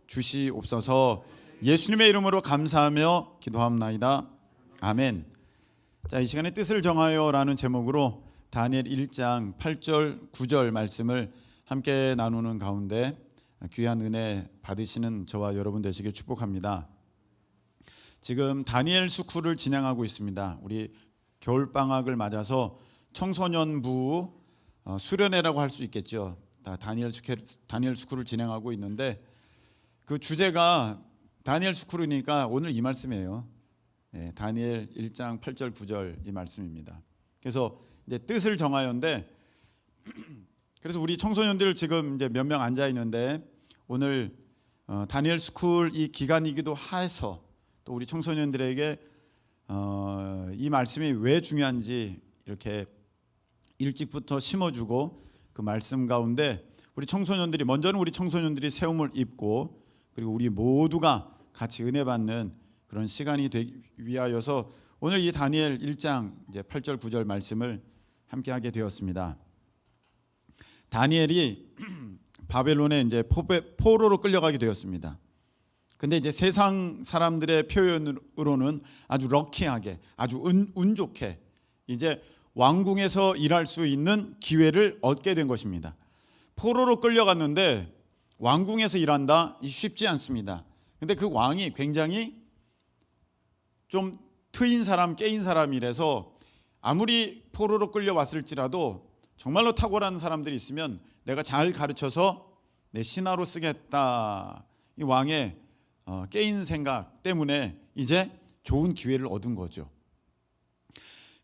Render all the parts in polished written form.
주시옵소서. 예수님의 이름으로 감사하며 기도합나이다. 아멘. 자, 이 시간에 뜻을 정하여라는 제목으로 다니엘 1장 8절 9절 말씀을 함께 나누는 가운데 귀한 은혜 받으시는 저와 여러분 되시길 축복합니다. 지금 다니엘 스쿨을 진행하고 있습니다. 우리 겨울방학을 맞아서 청소년부 수련회라고 할 수 있겠죠. 다니엘 스쿨을 진행하고 있는데 그 주제가 다니엘 스쿨이니까 오늘 이 말씀이에요. 다니엘 1장 8절 9절 이 말씀입니다. 그래서 이제 뜻을 정하여인데 그래서 우리 청소년들 지금 이제 몇 명 앉아 있는데 오늘 다니엘 스쿨 이 기간이기도 해서 또 우리 청소년들에게 이 말씀이 왜 중요한지 이렇게 일찍부터 심어주고 그 말씀 가운데 먼저는 우리 청소년들이 세움을 입고 그리고 우리 모두가 같이 은혜 받는 그런 시간이 되기 위하여서 오늘 이 다니엘 1장 이제 8절 9절 말씀을 함께 하게 되었습니다. 다니엘이 바벨론에 이제 포로로 끌려가게 되었습니다. 근데 이제 세상 사람들의 표현으로는 아주 럭키하게, 아주 운 좋게 이제 왕궁에서 일할 수 있는 기회를 얻게 된 것입니다. 포로로 끌려갔는데 왕궁에서 일한다? 쉽지 않습니다. 근데 그 왕이 굉장히 좀 트인 사람, 깨인 사람이라서 아무리 포로로 끌려왔을지라도 정말로 탁월한 사람들이 있으면 내가 잘 가르쳐서 내 신하로 쓰겠다. 이 왕의 깨인 생각 때문에 이제 좋은 기회를 얻은 거죠.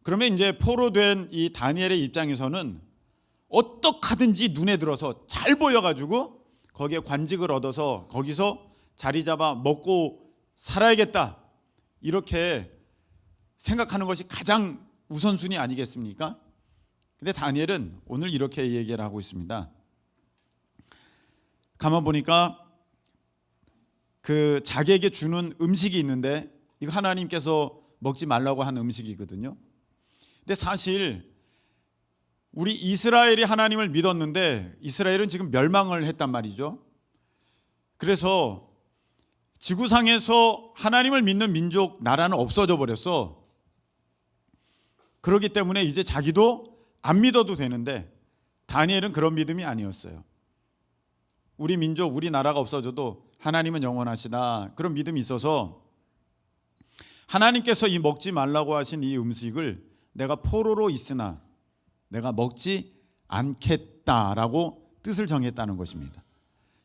그러면 이제 포로된 이 다니엘의 입장에서는 어떡하든지 눈에 들어서 잘 보여가지고 거기에 관직을 얻어서 거기서 자리 잡아 먹고 살아야겠다 이렇게 생각하는 것이 가장 우선순위 아니겠습니까? 근데 다니엘은 오늘 이렇게 얘기를 하고 있습니다. 가만 보니까 그 자기에게 주는 음식이 있는데 이거 하나님께서 먹지 말라고 한 음식이거든요. 근데 사실 우리 이스라엘이 하나님을 믿었는데 이스라엘은 지금 멸망을 했단 말이죠. 그래서 지구상에서 하나님을 믿는 민족 나라는 없어져 버렸어. 그렇기 때문에 이제 자기도 안 믿어도 되는데 다니엘은 그런 믿음이 아니었어요. 우리 민족, 우리 나라가 없어져도 하나님은 영원하시다. 그런 믿음이 있어서 하나님께서 이 먹지 말라고 하신 이 음식을 내가 포로로 있으나 내가 먹지 않겠다라고 뜻을 정했다는 것입니다.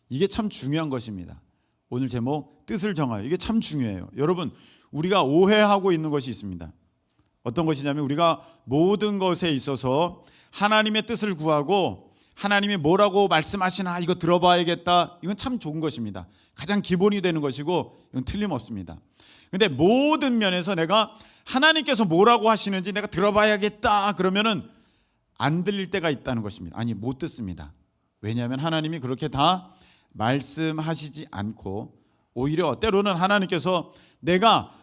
이게 참 중요한 것입니다. 오늘 제목 뜻을 정하여. 이게 참 중요해요. 여러분, 우리가 오해하고 있는 것이 있습니다. 어떤 것이냐면 우리가 모든 것에 있어서 하나님의 뜻을 구하고 하나님이 뭐라고 말씀하시나 이거 들어봐야겠다. 이건 참 좋은 것입니다. 가장 기본이 되는 것이고 이건 틀림없습니다. 근데 모든 면에서 내가 하나님께서 뭐라고 하시는지 내가 들어봐야겠다 그러면은 안 들릴 때가 있다는 것입니다. 아니, 못 듣습니다. 왜냐하면 하나님이 그렇게 다 말씀하시지 않고 오히려 때로는 하나님께서 내가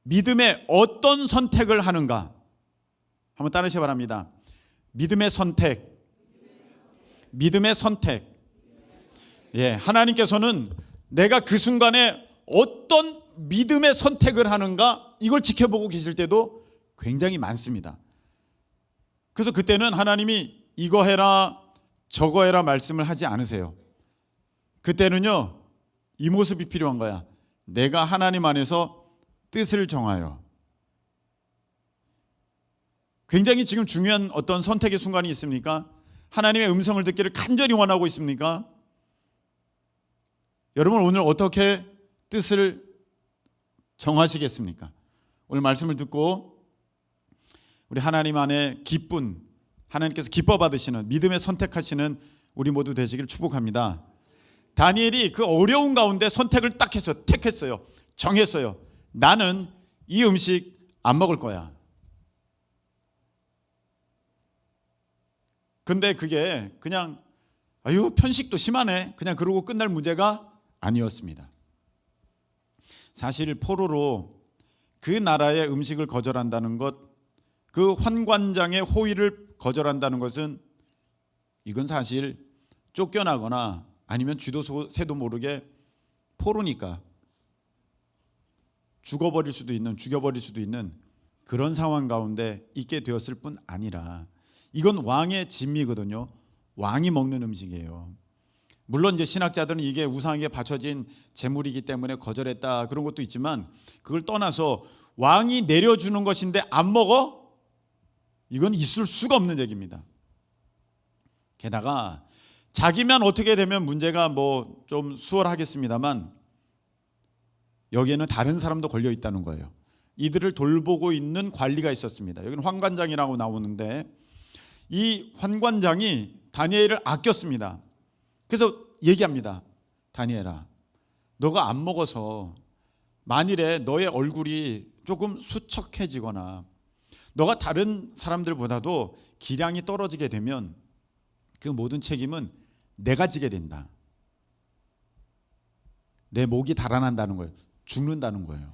믿음의 어떤 선택을 하는가 한번 따르시기 바랍니다. 믿음의 선택. 하나님께서는 내가 그 순간에 어떤 믿음의 선택을 하는가 이걸 지켜보고 계실 때도 굉장히 많습니다. 그래서 그때는 하나님이 이거 해라 저거 해라 말씀을 하지 않으세요. 그때는요 이 모습이 필요한 거야. 내가 하나님 안에서 뜻을 정하여. 굉장히 지금 중요한 어떤 선택의 순간이 있습니까? 하나님의 음성을 듣기를 간절히 원하고 있습니까? 여러분 오늘 어떻게 뜻을 정하시겠습니까? 오늘 말씀을 듣고 우리 하나님 안에 기쁜 하나님께서 기뻐 받으시는 믿음의 선택하시는 우리 모두 되시길 축복합니다. 다니엘이 그 어려운 가운데 선택을 딱 했어요. 택했어요. 정했어요. 나는 이 음식 안 먹을 거야. 근데 그게 그냥 편식도 심하네 그냥 그러고 끝날 문제가 아니었습니다. 사실 포로로 그 나라의 음식을 거절한다는 것, 그 환관장의 호의를 거절한다는 것은 이건 사실 쫓겨나거나 아니면 쥐도 새도 모르게 포로니까 죽여버릴 수도 있는 그런 상황 가운데 있게 되었을 뿐 아니라 이건 왕의 진미거든요. 왕이 먹는 음식이에요. 물론 이제 신학자들은 이게 우상에게 바쳐진 제물이기 때문에 거절했다 그런 것도 있지만 그걸 떠나서 왕이 내려주는 것인데 안 먹어? 이건 있을 수가 없는 얘기입니다. 게다가 자기만 어떻게 되면 문제가 뭐 좀 수월하겠습니다만 여기에는 다른 사람도 걸려 있다는 거예요. 이들을 돌보고 있는 관리가 있었습니다. 여기는 환관장이라고 나오는데 이 환관장이 다니엘을 아꼈습니다. 그래서 얘기합니다. 다니엘아, 너가 안 먹어서 만일에 너의 얼굴이 조금 수척해지거나 너가 다른 사람들보다도 기량이 떨어지게 되면 그 모든 책임은 내가 지게 된다. 내 목이 달아난다는 거예요. 죽는다는 거예요.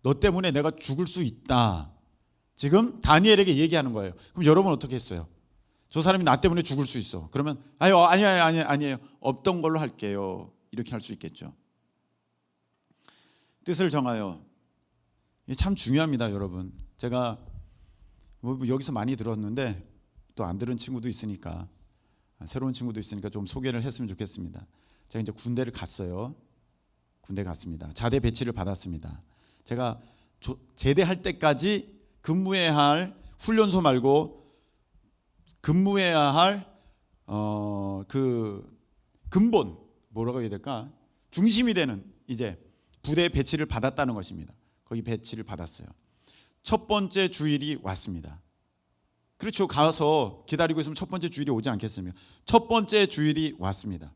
너 때문에 내가 죽을 수 있다. 지금 다니엘에게 얘기하는 거예요. 그럼 여러분 어떻게 했어요? 저 사람이 나 때문에 죽을 수 있어. 그러면 아니에요. 없던 걸로 할게요. 이렇게 할 수 있겠죠. 뜻을 정하여. 이게 참 중요합니다, 여러분. 제가 뭐 여기서 많이 들었는데 또 안 들은 친구도 있으니까 새로운 친구도 있으니까 좀 소개를 했으면 좋겠습니다. 제가 이제 군대를 갔어요. 군대 갔습니다. 자대 배치를 받았습니다. 제가 제대할 때까지 근무해야 할 훈련소 말고 근무해야 할 그 근본 뭐라고 해야 될까? 중심이 되는 이제 부대 배치를 받았다는 것입니다. 거기 배치를 받았어요. 첫 번째 주일이 왔습니다. 그렇죠. 가서 기다리고 있으면 첫 번째 주일이 오지 않겠습니까? 첫 번째 주일이 왔습니다.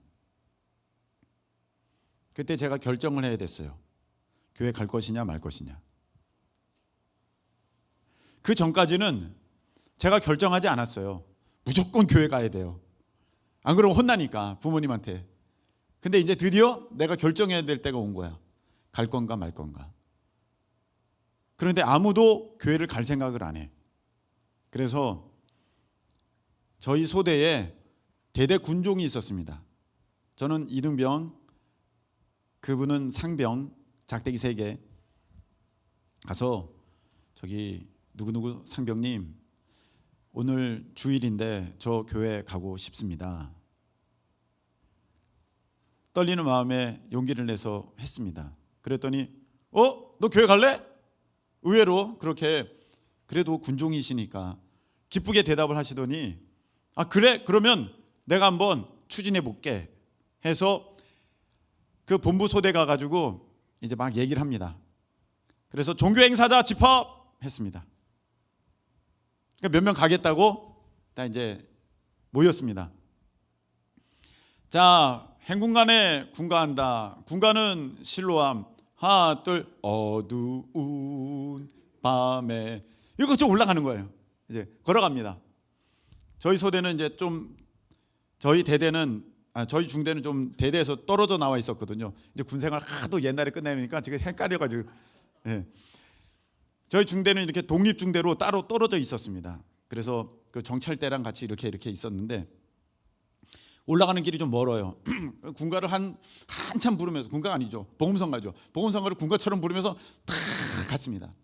그때 제가 결정을 해야 됐어요. 교회 갈 것이냐 말 것이냐. 그 전까지는 제가 결정하지 않았어요. 무조건 교회 가야 돼요. 안 그러면 혼나니까 부모님한테. 근데 이제 드디어 내가 결정해야 될 때가 온 거야. 갈 건가 말 건가. 그런데 아무도 교회를 갈 생각을 안 해. 그래서 저희 소대에 대대 군종이 있었습니다. 저는 이등병, 그분은 상병, 작대기 3개. 가서 저기 누구누구 상병님 오늘 주일인데 저 교회 가고 싶습니다. 떨리는 마음에 용기를 내서 했습니다. 그랬더니 너 교회 갈래? 의외로 그렇게 그래도 군종이시니까 기쁘게 대답을 하시더니 그래? 그러면 내가 한번 추진해 볼게 해서 그 본부 소대 가가지고 이제 막 얘기를 합니다. 그래서 종교 행사자 집합했습니다. 그러니까 몇 명 가겠다고 다 이제 모였습니다. 자, 행군간에 군가한다. 군가는 실로암. 하나 둘 어두운 밤에 이렇게 좀 올라가는 거예요. 이제 걸어갑니다. 저희 소대는 이제 좀 저희 중대는 좀 대대에서 떨어져 나와 있었거든요. 이제 군생활 하도 옛날에 끝내니까 지금 헷갈려가지고. 네. 저희 중대는 이렇게 독립중대로 따로 떨어져 있었습니다. 그래서 그 정찰대랑 같이 이렇게 있었는데 올라가는 길이 좀 멀어요. 군가를 한참 부르면서 군가가 아니죠. 복음성가죠. 복음성가를 군가처럼 부르면서 탁 갔습니다.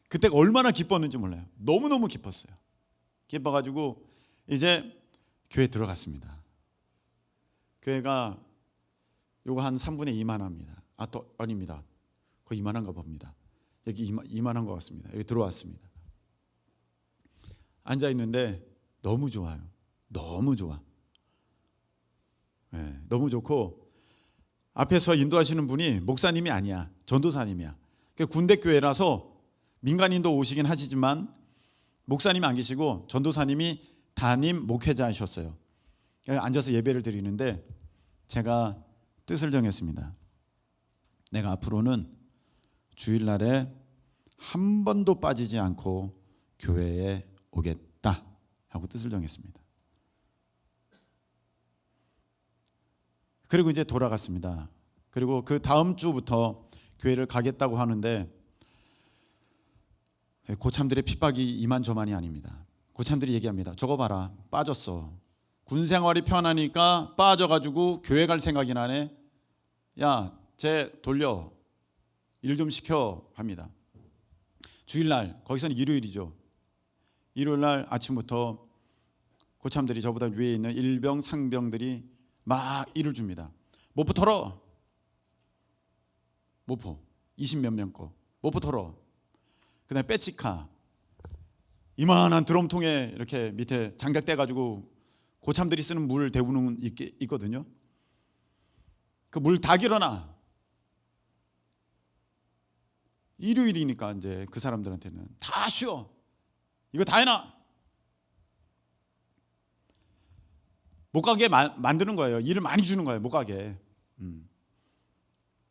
그때가 얼마나 기뻤는지 몰라요. 너무너무 기뻤어요. 기뻐가지고 이제 교회 들어갔습니다. 교회가 요거 한 3분의 2만 합니다. 아닙니다. 거의 이만한가 봅니다. 여기 이만한 것 같습니다. 여기 들어왔습니다. 앉아 있는데 너무 좋아요. 너무 좋아. 네, 너무 좋고 앞에서 인도하시는 분이 목사님이 아니야. 전도사님이야. 군대 교회라서 민간인도 오시긴 하시지만 목사님이 안 계시고 전도사님이 담임 목회자이셨어요. 앉아서 예배를 드리는데 제가 뜻을 정했습니다. 내가 앞으로는 주일날에 한 번도 빠지지 않고 교회에 오겠다 하고 뜻을 정했습니다. 그리고 이제 돌아갔습니다. 그리고 그 다음 주부터 교회를 가겠다고 하는데 고참들의 핍박이 이만저만이 아닙니다. 고참들이 얘기합니다. 저거 봐라, 빠졌어. 군 생활이 편하니까 빠져가지고 교회 갈 생각이 나네. 야, 쟤 돌려, 일 좀 시켜 합니다. 주일날, 거기서는 일요일이죠. 일요일날 아침부터 고참들이, 저보다 위에 있는 일병 상병들이 막 일을 줍니다. 모포 털어, 모포 20몇 명 거 모포 털어. 그다음에 빼치카, 이만한 드럼통에 이렇게 밑에 장작 떼가지고 고참들이 쓰는 물 데우는 있거든요. 그 물 다 길어놔. 일요일이니까 이제 그 사람들한테는 다 쉬어. 이거 다 해놔. 못 가게 만드는 거예요. 일을 많이 주는 거예요. 못 가게.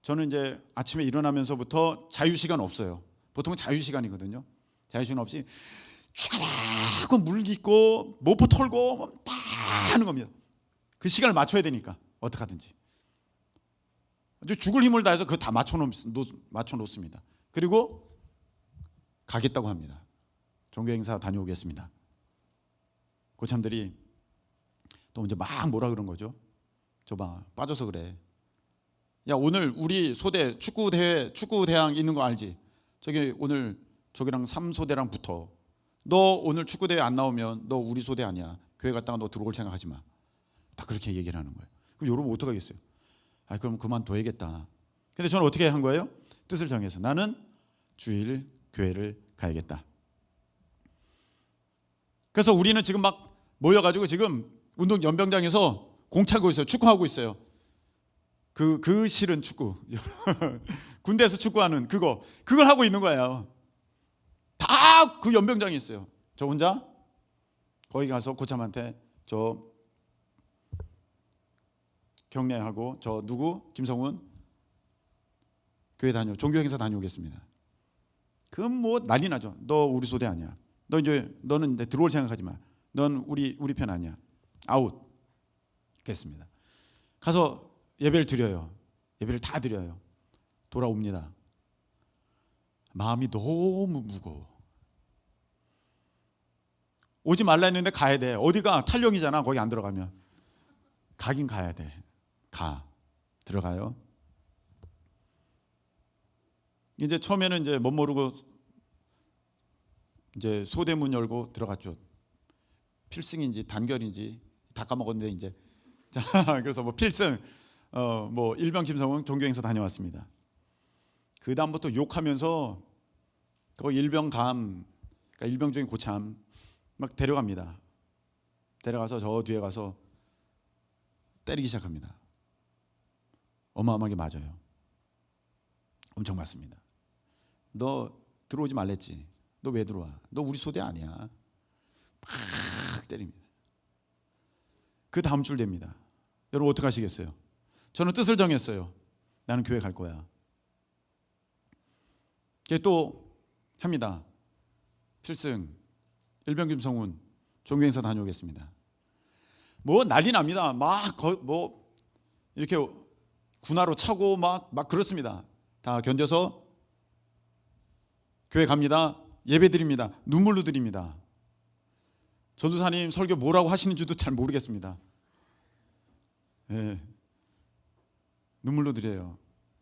저는 이제 아침에 일어나면서부터 자유 시간 없어요. 보통 자유 시간이거든요. 자유 시간 없이 쭉 물 깃고 모포 털고 다 하는 겁니다. 그 시간을 맞춰야 되니까 어떻게 하든지 아주 죽을 힘을 다해서 그거 다 맞춰 놓습니다. 그리고 가겠다고 합니다. 종교 행사 다녀오겠습니다. 고참들이 또 이제 막 뭐라 그런 거죠. 저 봐, 빠져서 그래. 야, 오늘 우리 소대 축구 대항 있는 거 알지? 저기 오늘 저기랑 3소대랑 붙어. 너 오늘 축구 대회 안 나오면 너 우리 소대 아니야. 교회 갔다가 너 들어올 생각하지 마. 다 그렇게 얘기를 하는 거예요. 그럼 여러분 어떻게 하겠어요? 아, 그럼 그만둬야겠다. 근데 저는 어떻게 한 거예요? 뜻을 정해서 나는 주일 교회를 가야겠다. 그래서 우리는 지금 막 모여가지고 지금 운동 연병장에서 공차고 있어요. 축구하고 있어요. 그 실은 축구. 군대에서 축구하는 그걸 하고 있는 거예요. 다 그 연병장에 있어요. 저 혼자 거기 가서 고참한테 저 경례하고 저 누구 김성훈 교회 종교 행사 다녀오겠습니다. 그럼 뭐 난리 나죠. 너 우리 소대 아니야. 너는 이제 들어올 생각하지 마. 넌 우리 편 아니야. 아웃. 그랬습니다. 가서 예배를 드려요. 예배를 다 드려요. 돌아옵니다. 마음이 너무 무거워. 오지 말라 했는데 가야 돼. 어디가 탈령이잖아. 거기 안 들어가면. 가긴 가야 돼. 들어가요. 이제 처음에는 이제 못 모르고 이제 소대문 열고 들어갔죠. 필승인지 단결인지 다 까먹었는데 이제 자, 그래서 뭐 필승 뭐 일병 김성훈 종교행사 다녀왔습니다. 그 다음부터 욕하면서 그 일병감, 그러니까 일병 중에 고참 막 데려갑니다. 데려가서 저 뒤에 가서 때리기 시작합니다. 어마어마하게 맞아요. 엄청 맞습니다. 너 들어오지 말랬지. 너 왜 들어와? 너 우리 소대 아니야. 막 때립니다. 그 다음 줄 됩니다. 여러분 어떻게 하시겠어요? 저는 뜻을 정했어요. 나는 교회 갈 거야. 또 합니다. 필승 일병 김성훈 종교행사 다녀오겠습니다. 뭐 난리 납니다. 막 뭐 이렇게 군화로 차고 막 그렇습니다. 다 견뎌서 교회 갑니다. 예배 드립니다. 눈물로 드립니다. 전도사님 설교 뭐라고 하시는지도 잘 모르겠습니다. 네. 눈물로 드려요.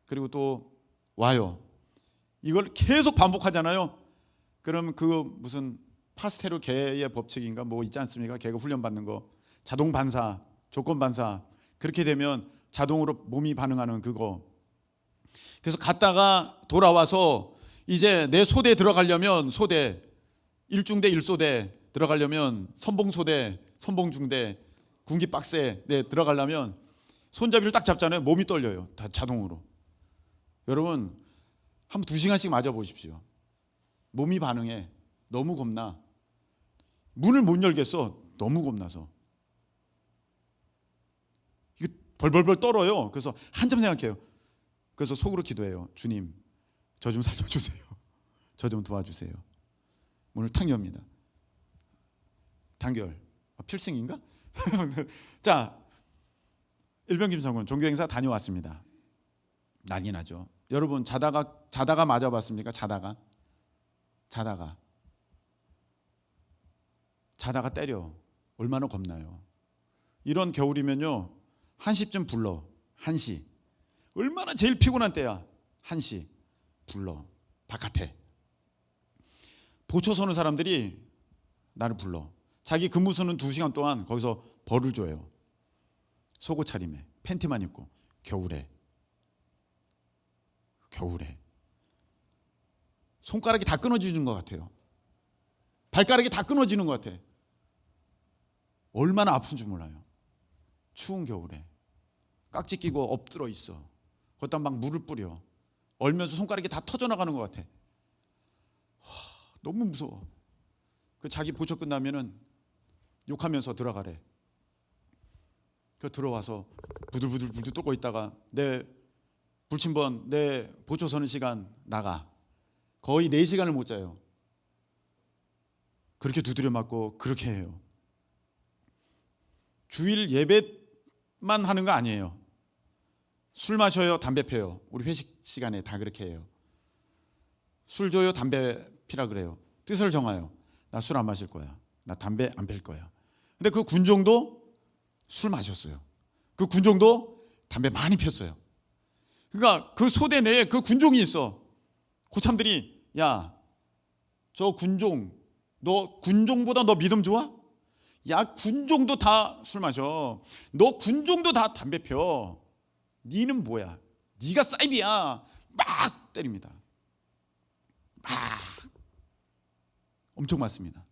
그리고 또 와요. 이걸 계속 반복하잖아요. 그럼 그 무슨 파스테르 개의 법칙인가 뭐 있지 않습니까? 개가 훈련 받는 거, 자동 반사, 조건 반사. 그렇게 되면 자동으로 몸이 반응하는 그거. 그래서 갔다가 돌아와서 이제 내 소대 들어가려면 소대 1중대 1소대 들어가려면 선봉소대, 선봉중대, 군기박세 들어가려면 손잡이를 딱 잡잖아요. 몸이 떨려요. 다 자동으로. 여러분 한 2시간씩 맞아 보십시오. 몸이 반응해. 너무 겁나. 문을 못 열겠어. 너무 겁나서. 이게 벌벌벌 떨어요. 그래서 한참 생각해요. 그래서 속으로 기도해요. 주님, 저 좀 살려주세요. 저 좀 도와주세요. 문을 탁 엽니다. 단결. 필승인가? 자, 일병 김성훈 종교행사 다녀왔습니다. 난리 나죠. 여러분 자다가 맞아봤습니까? 자다가 때려. 얼마나 겁나요. 이런 겨울이면요 1시쯤 불러. 1시. 얼마나 제일 피곤한 때야. 1시 불러. 바깥에. 보초 서는 사람들이 나를 불러. 자기 근무 서는 2시간 동안 거기서 벌을 줘요. 속옷 차림에 팬티만 입고. 겨울에 손가락이 다 끊어지는 것 같아요. 발가락이 다 끊어지는 것 같아. 얼마나 아픈 줄 몰라요. 추운 겨울에 깍지 끼고 엎드려 있어. 거기다 막 물을 뿌려. 얼면서 손가락이 다 터져나가는 것 같아. 너무 무서워. 그 자기 보초 끝나면은 욕하면서 들어가래. 그 들어와서 부들부들 떨고 있다가 내 불침번 내 보초 서는 시간 나가. 거의 4시간을 못 자요. 그렇게 두드려 맞고 그렇게 해요. 주일 예배만 하는 거 아니에요. 술 마셔요, 담배 펴요. 우리 회식 시간에 다 그렇게 해요. 술 줘요, 담배 피라 그래요. 뜻을 정하요. 나 술 안 마실 거야. 나 담배 안 필 거야. 근데 그 군종도 술 마셨어요. 그 군종도 담배 많이 폈어요. 그러니까 그 소대 내에 그 군종이 있어. 고참들이 야, 저 군종, 너 군종보다 너 믿음 좋아? 야, 군종도 다 술 마셔. 너 군종도 다 담배 펴. 니는 뭐야? 니가 사이비야. 막 때립니다. 막 엄청 맞습니다.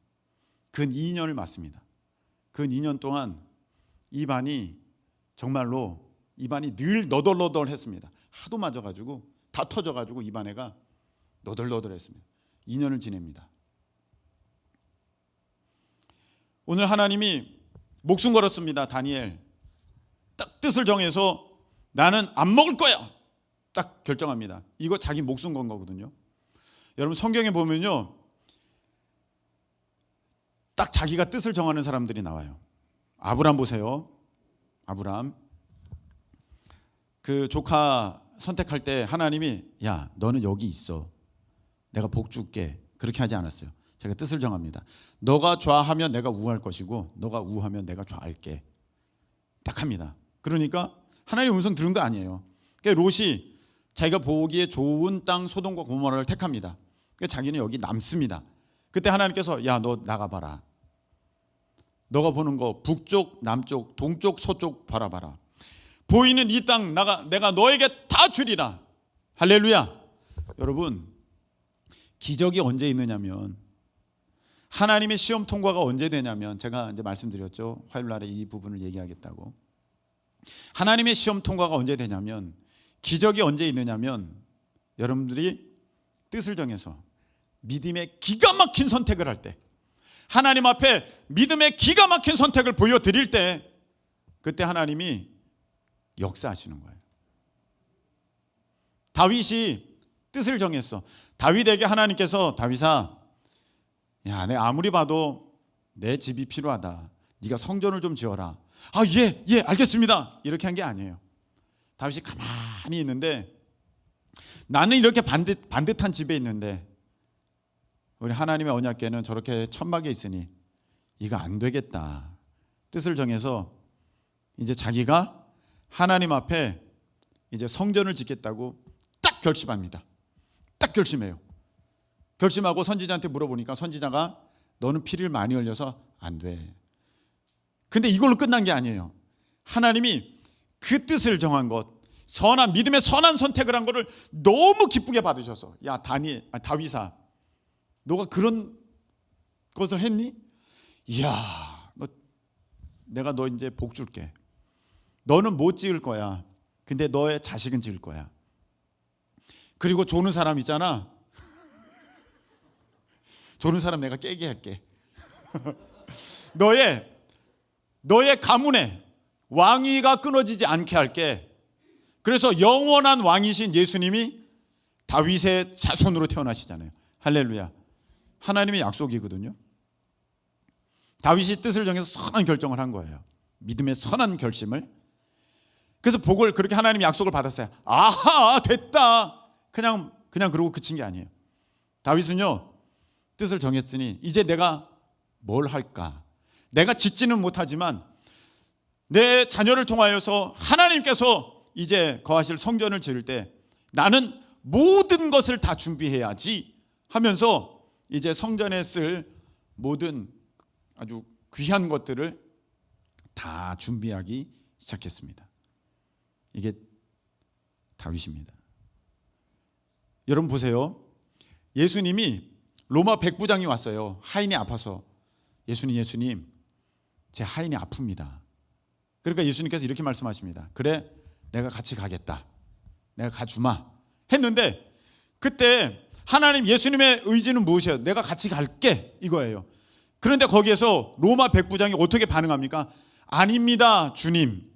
근 2년을 맞습니다. 근 2년 동안 입안이 정말로 입안이 늘 너덜너덜했습니다. 하도 맞아가지고 다 터져가지고 입안에가 너덜너덜했습니다. 2년을 지냅니다. 오늘 하나님이 목숨 걸었습니다. 다니엘 딱 뜻을 정해서 나는 안 먹을 거야 딱 결정합니다. 이거 자기 목숨 건 거거든요. 여러분 성경에 보면요 딱 자기가 뜻을 정하는 사람들이 나와요. 아브람 보세요. 아브람 그 조카 선택할 때 하나님이 야 너는 여기 있어. 내가 복 줄게. 그렇게 하지 않았어요. 제가 뜻을 정합니다. 너가 좌하면 내가 우할 것이고 너가 우하면 내가 좌할게. 딱 합니다. 그러니까 하나님의 음성 들은 거 아니에요. 그러니까 롯이 자기가 보기에 좋은 땅 소돔과 고모라를 택합니다. 그러니까 자기는 여기 남습니다. 그때 하나님께서 야 너 나가봐라. 너가 보는 거 북쪽, 남쪽, 동쪽, 서쪽 바라봐라. 보이는 이 땅 내가 너에게 다 주리라. 할렐루야. 여러분 기적이 언제 있느냐면 하나님의 시험 통과가 언제 되냐면 제가 이제 말씀드렸죠. 화요일 날에 이 부분을 얘기하겠다고. 하나님의 시험 통과가 언제 되냐면 기적이 언제 있느냐면 여러분들이 뜻을 정해서 믿음의 기가 막힌 선택을 할 때 하나님 앞에 믿음의 기가 막힌 선택을 보여드릴 때 그때 하나님이 역사하시는 거예요. 다윗이 뜻을 정했어. 다윗에게 하나님께서 다윗아 야, 내가 아무리 봐도 내 집이 필요하다. 네가 성전을 좀 지어라. 아, 예, 알겠습니다. 이렇게 한 게 아니에요. 다윗이 가만히 있는데 나는 이렇게 반듯한 집에 있는데 우리 하나님의 언약궤는 저렇게 천막에 있으니 이거 안 되겠다. 뜻을 정해서 이제 자기가 하나님 앞에 이제 성전을 짓겠다고 딱 결심합니다. 딱 결심해요. 결심하고 선지자한테 물어보니까 선지자가 너는 피를 많이 흘려서 안 돼. 근데 이걸로 끝난 게 아니에요. 하나님이 그 뜻을 정한 것, 선한 믿음의 선한 선택을 한 거를 너무 기쁘게 받으셔서 야 다윗아 너가 그런 것을 했니? 이야 내가 너 이제 복 줄게. 너는 못 지을 거야. 근데 너의 자식은 지을 거야. 그리고 조는 사람 있잖아. 조는 사람 내가 깨게 할게. 너의 가문에 왕위가 끊어지지 않게 할게. 그래서 영원한 왕이신 예수님이 다윗의 자손으로 태어나시잖아요. 할렐루야. 하나님의 약속이거든요. 다윗이 뜻을 정해서 선한 결정을 한 거예요. 믿음의 선한 결심을. 그래서 복을 그렇게 하나님의 약속을 받았어요. 아하 됐다. 그냥 그러고 그친 게 아니에요. 다윗은요 뜻을 정했으니 이제 내가 뭘 할까? 내가 짓지는 못하지만 내 자녀를 통하여서 하나님께서 이제 거하실 성전을 지을 때 나는 모든 것을 다 준비해야지 하면서 이제 성전에 쓸 모든 아주 귀한 것들을 다 준비하기 시작했습니다. 이게 다윗입니다. 여러분 보세요. 예수님이 로마 백부장이 왔어요. 하인이 아파서. 예수님 제 하인이 아픕니다. 그러니까 예수님께서 이렇게 말씀하십니다. 그래 내가 같이 가겠다. 내가 가주마 했는데 그때 하나님 예수님의 의지는 무엇이에요? 내가 같이 갈게 이거예요. 그런데 거기에서 로마 백부장이 어떻게 반응합니까? 아닙니다 주님.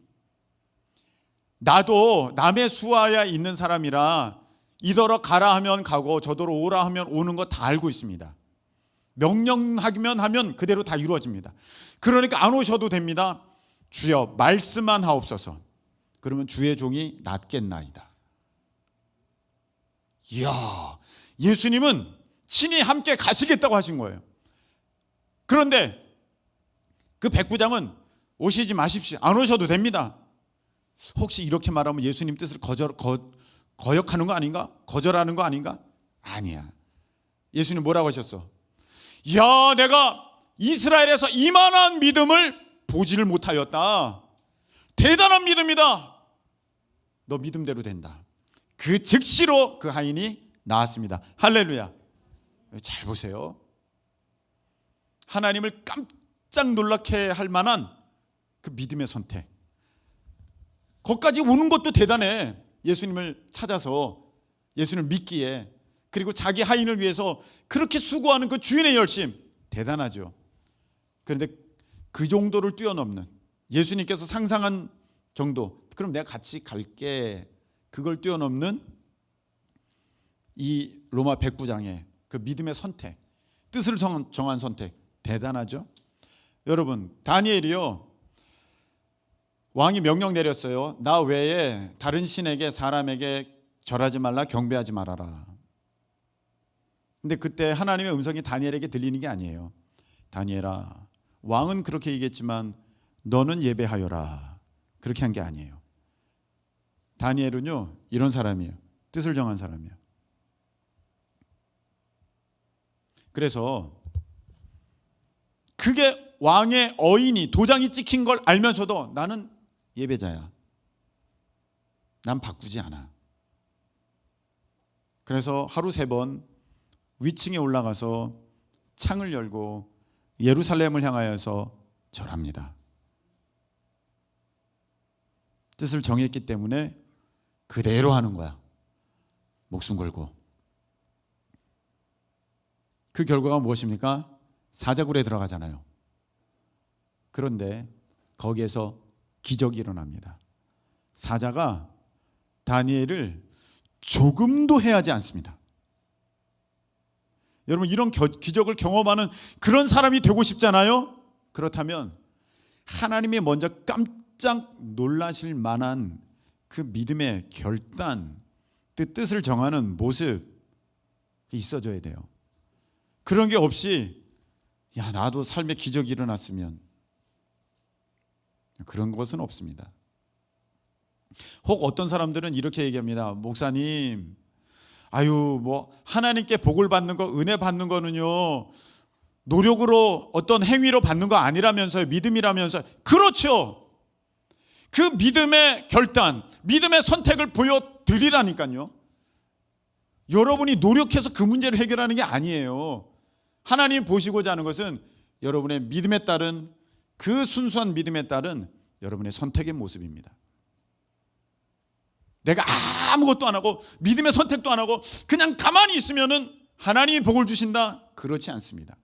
나도 남의 수하에 있는 사람이라 이더러 가라 하면 가고 저더러 오라 하면 오는 거 다 알고 있습니다. 명령하면 하면 그대로 다 이루어집니다. 그러니까 안 오셔도 됩니다. 주여 말씀만 하옵소서. 그러면 주의 종이 낫겠나이다. 이야, 예수님은 친히 함께 가시겠다고 하신 거예요. 그런데 그 백부장은 오시지 마십시오. 안 오셔도 됩니다. 혹시 이렇게 말하면 예수님 뜻을 거역하는 거 아닌가? 거절하는 거 아닌가? 아니야. 예수님 뭐라고 하셨어? 야, 내가 이스라엘에서 이만한 믿음을 보지를 못하였다. 대단한 믿음이다. 너 믿음대로 된다. 그 즉시로 그 하인이 나았습니다. 할렐루야. 잘 보세요. 하나님을 깜짝 놀라게 할 만한 그 믿음의 선택. 거기까지 오는 것도 대단해. 예수님을 찾아서 예수님을 믿기에, 그리고 자기 하인을 위해서 그렇게 수고하는 그 주인의 열심 대단하죠. 그런데 그 정도를 뛰어넘는, 예수님께서 상상한 정도, 그럼 내가 같이 갈게, 그걸 뛰어넘는 이 로마 백부장의 그 믿음의 선택, 뜻을 정한 선택 대단하죠. 여러분, 다니엘이요, 왕이 명령 내렸어요. 나 외에 다른 신에게, 사람에게 절하지 말라, 경배하지 말아라. 근데 그때 하나님의 음성이 다니엘에게 들리는 게 아니에요. 다니엘아, 왕은 그렇게 얘기했지만 너는 예배하여라, 그렇게 한 게 아니에요. 다니엘은요 이런 사람이에요. 뜻을 정한 사람이에요. 그래서 그게 왕의 어인이, 도장이 찍힌 걸 알면서도 나는 예배자야, 난 바꾸지 않아. 그래서 하루 3번 위층에 올라가서 창을 열고 예루살렘을 향하여서 절합니다. 뜻을 정했기 때문에 그대로 하는 거야. 목숨 걸고. 그 결과가 무엇입니까? 사자굴에 들어가잖아요. 그런데 거기에서 기적이 일어납니다. 사자가 다니엘을 조금도 해하지 않습니다. 여러분, 이런 기적을 경험하는 그런 사람이 되고 싶잖아요. 그렇다면 하나님이 먼저 깜짝 놀라실 만한 그 믿음의 결단, 그 뜻을 정하는 모습 있어줘야 돼요. 그런 게 없이 야, 나도 삶에 기적이 일어났으면, 그런 것은 없습니다. 혹 어떤 사람들은 이렇게 얘기합니다. 목사님, 아유, 뭐 하나님께 복을 받는 거, 은혜 받는 거는요 노력으로 어떤 행위로 받는 거 아니라면서요, 믿음이라면서요. 그렇죠. 그 믿음의 결단, 믿음의 선택을 보여드리라니까요. 여러분이 노력해서 그 문제를 해결하는 게 아니에요. 하나님 보시고자 하는 것은 여러분의 믿음에 따른, 그 순수한 믿음에 따른 여러분의 선택의 모습입니다. 내가 아무것도 안 하고 믿음의 선택도 안 하고 그냥 가만히 있으면은 하나님이 복을 주신다? 그렇지 않습니다.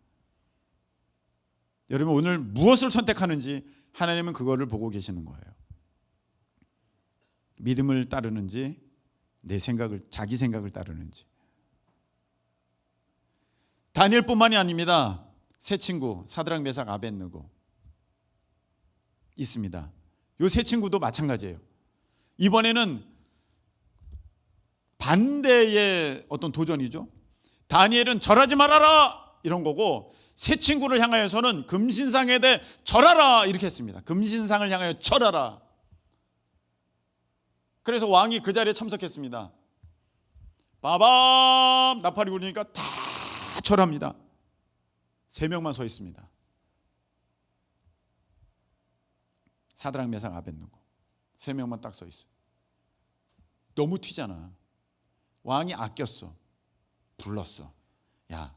여러분, 오늘 무엇을 선택하는지 하나님은 그거를 보고 계시는 거예요. 믿음을 따르는지 내 생각을, 자기 생각을 따르는지. 다니엘뿐만이 아닙니다. 세 친구 사드락, 메삭, 아벳느고 있습니다. 이 세 친구도 마찬가지예요. 이번에는 반대의 어떤 도전이죠. 다니엘은 절하지 말아라, 이런 거고, 새 친구를 향하여서는 금신상에 대해 절하라 이렇게 했습니다. 금신상을 향하여 절하라. 그래서 왕이 그 자리에 참석했습니다. 빠밤 나팔이 울리니까 다 절합니다. 3명만 서 있습니다. 사드락 메삭 아벳느고 3명만 딱 서 있어. 너무 튀잖아. 왕이 아꼈어. 불렀어. 야,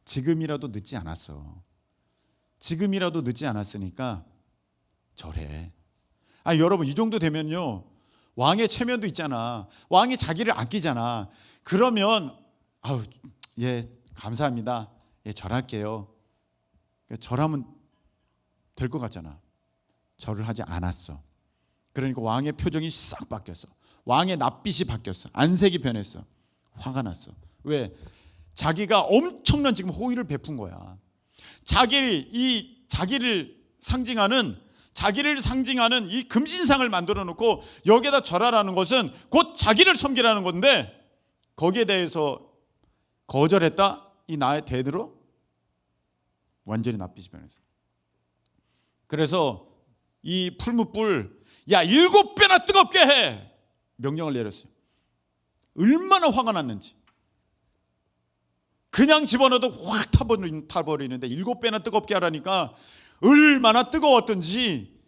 지금이라도 늦지 않았어. 지금이라도 늦지 않았으니까 절해. 여러분, 이 정도 되면요, 왕의 체면도 있잖아. 왕이 자기를 아끼잖아. 그러면 예, 감사합니다. 예, 절할게요. 절하면 될 것 같잖아. 절을 하지 않았어. 그러니까 왕의 표정이 싹 바뀌었어. 왕의 낯빛이 바뀌었어. 안색이 변했어. 화가 났어. 왜? 자기가 엄청난 지금 호의를 베푼 거야. 자기를 상징하는 이 금신상을 만들어 놓고 여기에다 절하라는 것은 곧 자기를 섬기라는 건데, 거기에 대해서 거절했다? 이 나의 대대로 완전히 낯빛이 변했어. 그래서 이 풀무불, 야, 7배나 뜨겁게 해! 명령을 내렸어요. 얼마나 화가 났는지. 그냥 집어넣어도 확 타버리는데 7배나 뜨겁게 하라니까 얼마나 뜨거웠던지,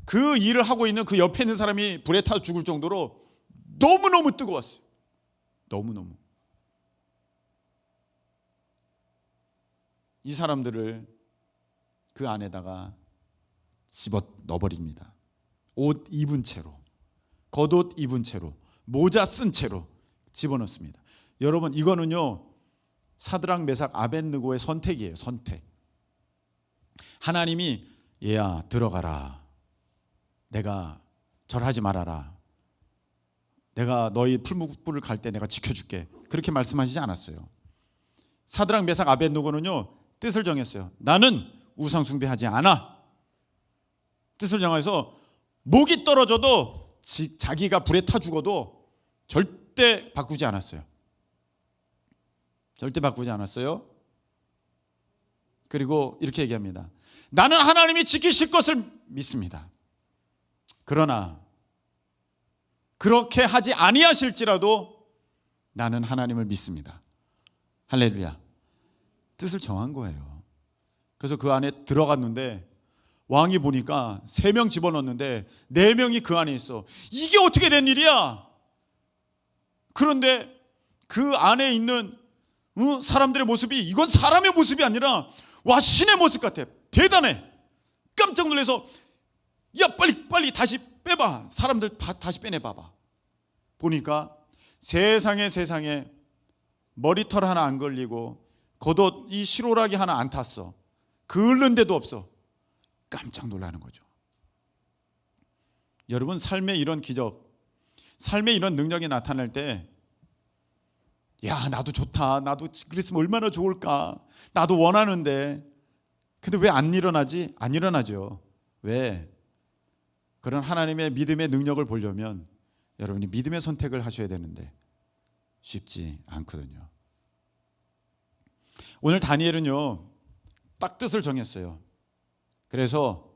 그 일을 하고 있는 그 옆에 있는 사람이 불에 타 죽을 정도로 너무너무 뜨거웠어요. 너무너무. 이 사람들을 그 안에다가 집어 넣어버립니다. 옷 입은 채로, 겉옷 입은 채로, 모자 쓴 채로 집어넣습니다. 여러분, 이거는요, 사드락 메삭 아벳느고의 선택이에요. 선택. 하나님이 얘야 들어가라, 내가 절하지 말아라, 내가 너희 풀무불을 갈 때 내가 지켜줄게, 그렇게 말씀하시지 않았어요. 사드락 메삭 아벳느고는요, 뜻을 정했어요. 나는 우상 숭배하지 않아. 뜻을 정해서 목이 떨어져도 자기가 불에 타 죽어도 절대 바꾸지 않았어요. 절대 바꾸지 않았어요. 그리고 이렇게 얘기합니다. 나는 하나님이 지키실 것을 믿습니다. 그러나 그렇게 하지 아니하실지라도 나는 하나님을 믿습니다. 할렐루야. 뜻을 정한 거예요. 그래서 그 안에 들어갔는데 왕이 보니까 3명 집어넣었는데 4명이 그 안에 있어. 이게 어떻게 된 일이야? 그런데 그 안에 있는 사람들의 모습이, 이건 사람의 모습이 아니라 와, 신의 모습 같아. 대단해. 깜짝 놀라서 야, 빨리 다시 빼봐. 사람들 다시 빼내봐봐. 보니까 세상에 머리털 하나 안 걸리고 겉옷 이 실오라기 하나 안 탔어. 그을른 데도 없어. 깜짝 놀라는 거죠. 여러분, 삶의 이런 기적, 삶의 이런 능력이 나타날 때, 야, 나도 좋다, 나도 그랬으면 얼마나 좋을까, 나도 원하는데, 근데 왜 안 일어나지? 안 일어나죠. 왜? 그런 하나님의 믿음의 능력을 보려면 여러분이 믿음의 선택을 하셔야 되는데 쉽지 않거든요. 오늘 다니엘은요, 딱 뜻을 정했어요. 그래서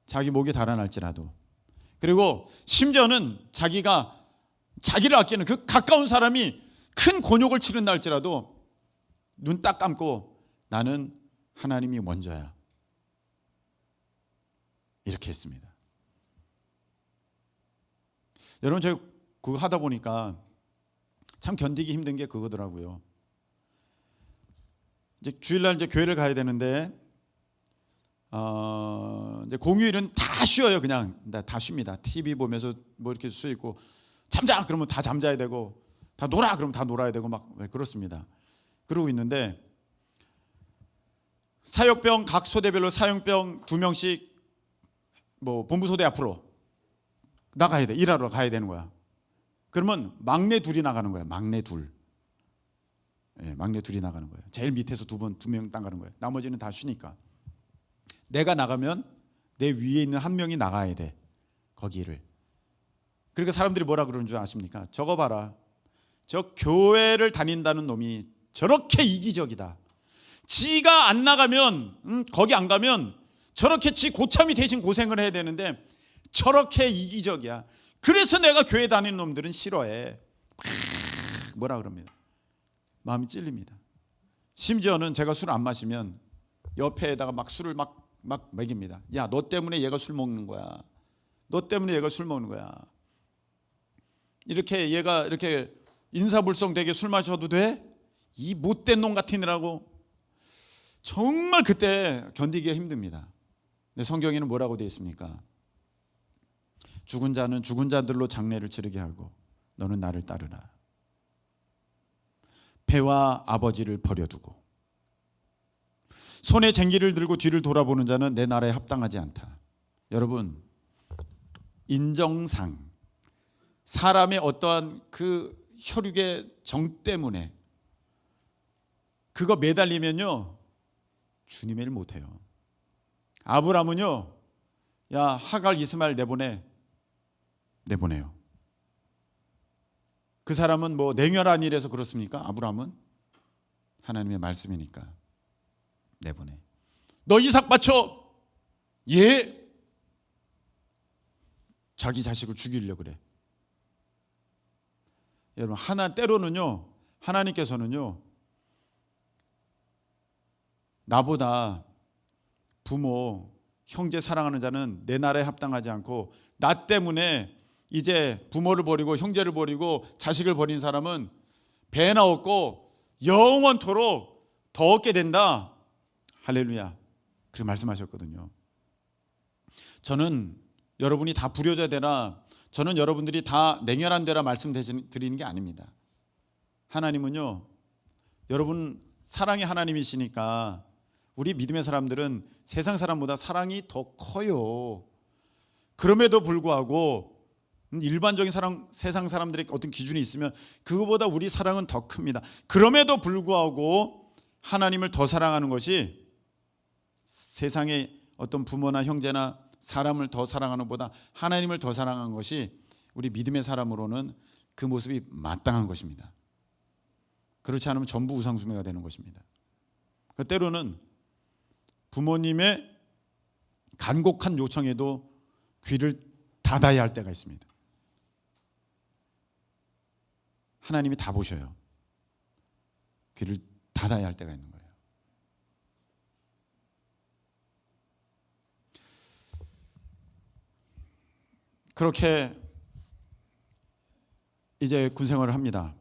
자기 목이 달아날지라도, 그리고 심지어는 자기를 아끼는 그 가까운 사람이 큰 곤욕을 치른다 할지라도 눈 딱 감고 나는 하나님이 먼저야, 이렇게 했습니다. 여러분, 제가 그거 하다 보니까 참 견디기 힘든 게 그거더라고요. 이제 주일날 이제 교회를 가야 되는데 이제 공휴일은 다 쉬어요. 그냥 다 쉽니다. TV 보면서 뭐 이렇게 수 있고, 잠자 그러면 다 잠자야 되고, 다 놀아 그러면 다 놀아야 되고, 막 그렇습니다. 그러고 있는데 사역병 각 소대별로 사역병 2명씩 뭐 본부 소대 앞으로 나가야 돼. 일하러 가야 되는 거야. 그러면 막내 둘이 나가는 거야. 막내 둘. 예, 막내 둘이 나가는 거예요. 제일 밑에서 2명 나가는 거예요. 나머지는 다 쉬니까. 내가 나가면 내 위에 있는 한 명이 나가야 돼, 거기를. 그러니까 사람들이 뭐라 그러는 줄 아십니까? 저거 봐라, 저 교회를 다닌다는 놈이 저렇게 이기적이다, 지가 안 나가면 거기 안 가면 저렇게 지 고참이 대신 고생을 해야 되는데 저렇게 이기적이야. 그래서 내가 교회 다니는 놈들은 싫어해. 뭐라 그럽니다. 마음이 찔립니다. 심지어는 제가 술 안 마시면 옆에다가 막 술을 막 먹입니다. 야, 너 때문에 얘가 술 먹는 거야. 너 때문에 얘가 술 먹는 거야. 이렇게 얘가 이렇게 인사불성되게 술 마셔도 돼? 이 못된 놈 같으니라고. 정말 그때 견디기가 힘듭니다. 근데 성경에는 뭐라고 되어 있습니까? 죽은 자는 죽은 자들로 장례를 치르게 하고 너는 나를 따르라. 배와 아버지를 버려두고 손에 쟁기를 들고 뒤를 돌아보는 자는 내 나라에 합당하지 않다. 여러분, 인정상 사람의 어떠한 그 혈육의 정 때문에 그거 매달리면요 주님의 일 못해요. 아브라함은요, 야, 하갈 이스마엘 내보내요. 그 사람은 뭐 냉혈한 일에서 그렇습니까? 아브라함은 하나님의 말씀이니까 내보내. 너 이삭 바쳐. 예. 자기 자식을 죽이려고 그래. 여러분, 때로는요 하나님께서는요 나보다 부모, 형제 사랑하는 자는 내 나라에 합당하지 않고 나 때문에 이제 부모를 버리고 형제를 버리고 자식을 버린 사람은 배나 얻고 영원토록 더 얻게 된다. 할렐루야. 그렇게 말씀하셨거든요. 저는 여러분이 다 불효자 되라, 저는 여러분들이 다 냉혈한 되라 말씀드리는 게 아닙니다. 하나님은요, 여러분 사랑의 하나님이시니까 우리 믿음의 사람들은 세상 사람보다 사랑이 더 커요. 그럼에도 불구하고 일반적인 사랑, 세상 사람들의 어떤 기준이 있으면 그거보다 우리 사랑은 더 큽니다. 그럼에도 불구하고 하나님을 더 사랑하는 것이 세상의 어떤 부모나 형제나 사람을 더 사랑하는 것보다 하나님을 더 사랑하는 것이 우리 믿음의 사람으로는 그 모습이 마땅한 것입니다. 그렇지 않으면 전부 우상숭배가 되는 것입니다. 때로는 부모님의 간곡한 요청에도 귀를 닫아야 할 때가 있습니다. 하나님이 다 보셔요. 귀를 닫아야 할 때가 있는 거예요. 그렇게 이제 군 생활을 합니다.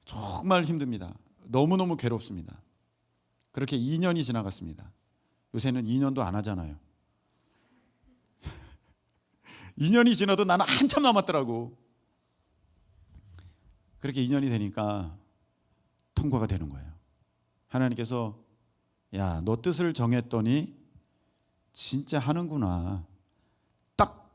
정말 힘듭니다. 너무너무 괴롭습니다. 그렇게 2년이 지나갔습니다. 요새는 2년도 안 하잖아요. 2년이 지나도 나는 한참 남았더라고. 그렇게 2년이 되니까 통과가 되는 거예요. 하나님께서 야, 너 뜻을 정했더니 진짜 하는구나. 딱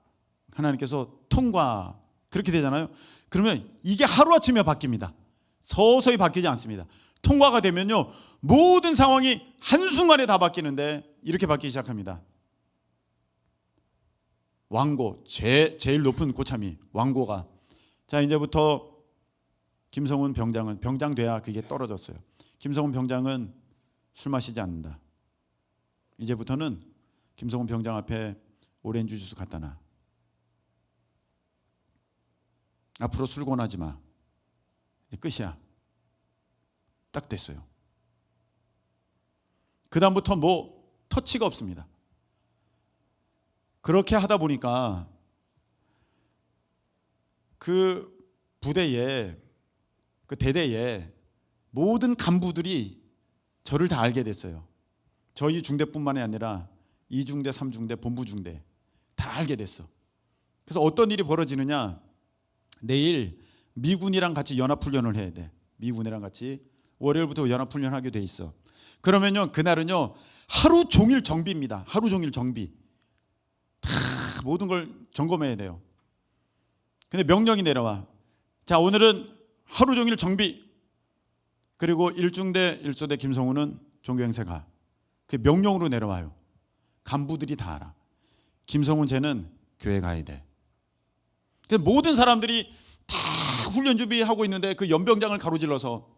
하나님께서 통과, 그렇게 되잖아요. 그러면 이게 하루아침에 바뀝니다. 서서히 바뀌지 않습니다. 통과가 되면요 모든 상황이 한순간에 다 바뀌는데 이렇게 바뀌기 시작합니다. 왕고, 제일 높은 고참이 왕고가, 자 이제부터 김성훈 병장은, 병장 돼야 그게 떨어졌어요. 김성훈 병장은 술 마시지 않는다. 이제부터는 김성훈 병장 앞에 오렌지 주스 갖다 놔. 앞으로 술 권하지 마. 이제 끝이야. 딱 됐어요. 그 다음부터 뭐 터치가 없습니다. 그렇게 하다 보니까 그 부대에, 그 대대에 모든 간부들이 저를 다 알게 됐어요. 저희 중대뿐만이 아니라 2중대, 3중대, 본부 중대 다 알게 됐어. 그래서 어떤 일이 벌어지느냐, 내일 미군이랑 같이 연합훈련을 해야 돼. 미군이랑 같이 월요일부터 연합훈련하게 돼 있어. 그러면요 그날은요 하루 종일 정비입니다. 하루 종일 정비. 다 모든 걸 점검해야 돼요. 근데 명령이 내려와. 자, 오늘은 하루 종일 정비. 그리고 1중대 1소대 김성훈은 종교행세 가. 그게 명령으로 내려와요. 간부들이 다 알아. 김성훈 쟤는 교회 가야 돼. 그래서 모든 사람들이 다 훈련 준비하고 있는데 그 연병장을 가로질러서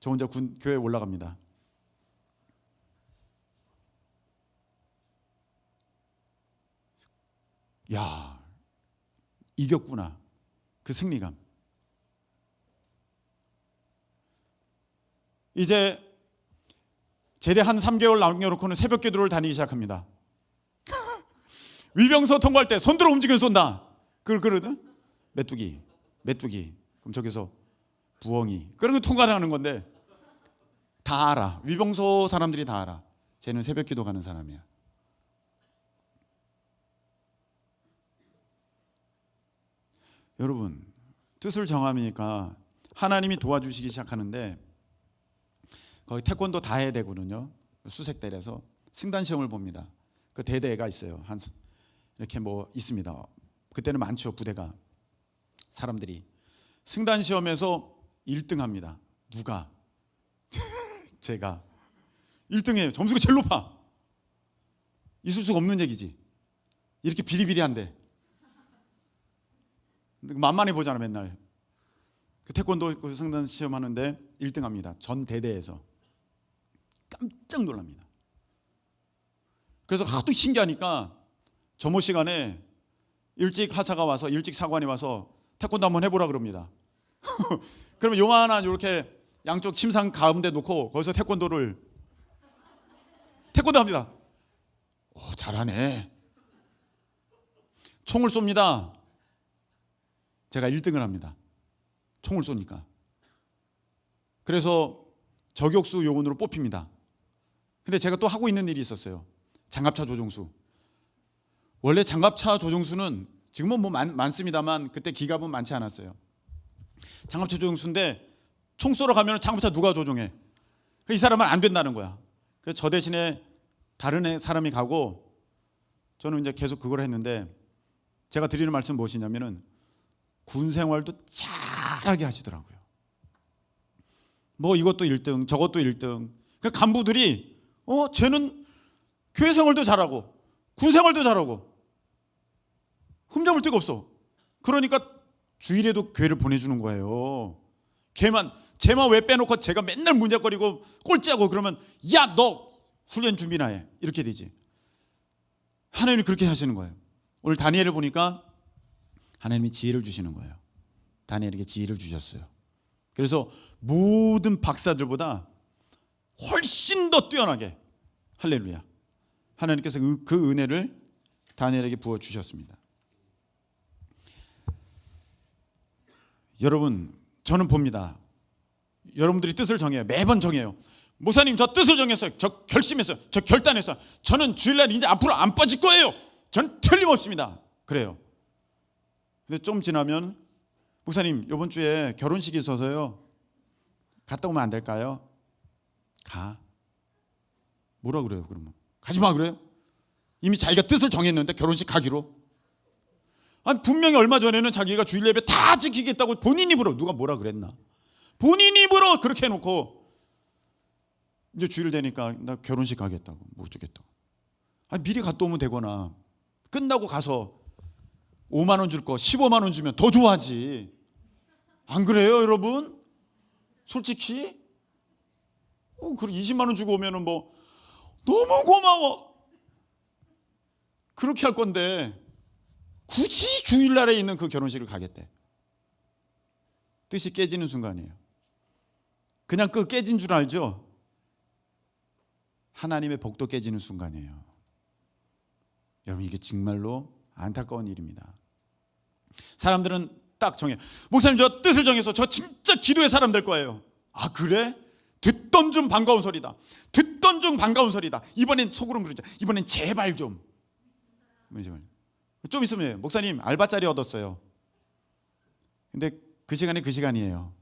저 혼자 교회에 올라갑니다. 야, 이겼구나. 그 승리감. 이제 제대 한 3개월 남겨놓고는 새벽 기도를 다니기 시작합니다. 위병소 통과할 때 손들어 움직여 쏜다. 그러거든. 메뚜기. 그럼 저기서 부엉이. 그런 거 통과를 하는 건데 다 알아. 위병소 사람들이 다 알아. 쟤는 새벽 기도 가는 사람이야. 여러분, 뜻을 정하니까 하나님이 도와주시기 시작하는데 거기 태권도 다해대거든요. 수색대에서 승단 시험을 봅니다. 그 대대가 있어요. 한 이렇게 뭐 있습니다. 그때는 많죠. 부대가 사람들이 승단 시험에서 1등합니다. 누가? 제가 1등이에요. 점수가 제일 높아. 있을 수가 없는 얘기지. 이렇게 비리비리한데 만만해 보잖아 맨날. 그 태권도 그 승단 시험 하는데 1등합니다. 전 대대에서. 깜짝 놀랍니다. 그래서 하도 신기하니까 점호 시간에 일찍 하사가 와서 일찍 사관이 와서 태권도 한번 해보라 그럽니다. 그러면 요만한 이렇게 양쪽 침상 가운데 놓고 거기서 태권도 합니다. 잘하네. 총을 쏩니다. 제가 1등을 합니다. 총을 쏘니까. 그래서 저격수 요원으로 뽑힙니다. 근데 제가 또 하고 있는 일이 있었어요. 장갑차 조종수. 원래 장갑차 조종수는 지금은 뭐 많습니다만 그때 기갑은 많지 않았어요. 장갑차 조종수인데 총 쏘러 가면 장갑차 누가 조종해? 이 사람은 안 된다는 거야. 그래서 저 대신에 다른 사람이 가고 저는 이제 계속 그걸 했는데 제가 드리는 말씀은 무엇이냐면은 군 생활도 잘하게 하시더라고요. 뭐 이것도 1등, 저것도 1등. 그 간부들이 쟤는 교회 생활도 잘하고 군 생활도 잘하고 흠잡을 데가 없어. 그러니까 주일에도 교회를 보내주는 거예요. 쟤만 왜 빼놓고 제가 맨날 문제거리고 꼴찌하고 그러면 야, 너 훈련 준비나 해. 이렇게 되지. 하나님이 그렇게 하시는 거예요. 오늘 다니엘을 보니까 하나님이 지혜를 주시는 거예요. 다니엘에게 지혜를 주셨어요. 그래서 모든 박사들보다 훨씬 더 뛰어나게, 할렐루야, 하나님께서 그 은혜를 다니엘에게 부어주셨습니다. 여러분, 저는 봅니다. 여러분들이 뜻을 정해요. 매번 정해요. 목사님, 저 뜻을 정했어요. 저 결심했어요. 저 결단했어요. 저는 주일날 이제 앞으로 안 빠질 거예요. 저는 틀림없습니다. 그래요. 근데 좀 지나면 목사님, 이번 주에 결혼식이 있어서요. 갔다 오면 안 될까요? 가. 뭐라 그래요? 그러면 가지 마 그래요? 이미 자기가 뜻을 정했는데 결혼식 가기로. 아니, 분명히 얼마 전에는 자기가 주일 예배 다 지키겠다고 본인 입으로, 누가 뭐라 그랬나? 본인 입으로 그렇게 해놓고 이제 주일 되니까 나 결혼식 가겠다고, 뭐 어쩌겠다고. 아니, 미리 갔다 오면 되거나 끝나고 가서 5만 원 줄 거 15만 원 주면 더 좋아하지. 안 그래요, 여러분? 솔직히 그럼 20만 원 주고 오면은 뭐 너무 고마워 그렇게 할 건데 굳이 주일날에 있는 그 결혼식을 가겠대. 뜻이 깨지는 순간이에요. 그냥 그 깨진 줄 알죠? 하나님의 복도 깨지는 순간이에요. 여러분, 이게 정말로 안타까운 일입니다. 사람들은 딱 정해. 목사님, 저 뜻을 정해서 저 진짜 기도의 사람 될 거예요. 아, 그래? 듣던 중 반가운 소리다. 듣던 중 반가운 소리다. 이번엔 속으로 그러죠. 이번엔 제발 좀. 좀 있으면 목사님 알바짜리 얻었어요. 근데 그 시간이 그 시간이에요.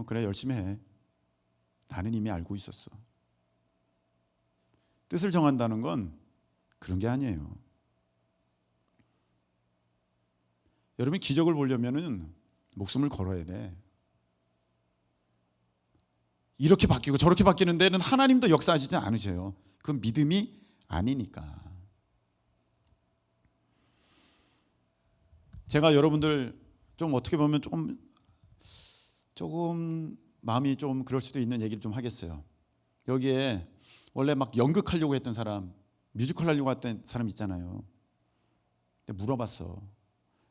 그래, 열심히 해. 나는 이미 알고 있었어. 뜻을 정한다는 건 그런 게 아니에요. 여러분이 기적을 보려면은 목숨을 걸어야 돼. 이렇게 바뀌고 저렇게 바뀌는 데는 하나님도 역사하시지 않으셔요. 그건 믿음이 아니니까. 제가 여러분들 좀 어떻게 보면 조금 마음이 좀 그럴 수도 있는 얘기를 좀 하겠어요. 여기에 원래 막 연극하려고 했던 사람, 뮤지컬 하려고 했던 사람 있잖아요. 근데 물어봤어.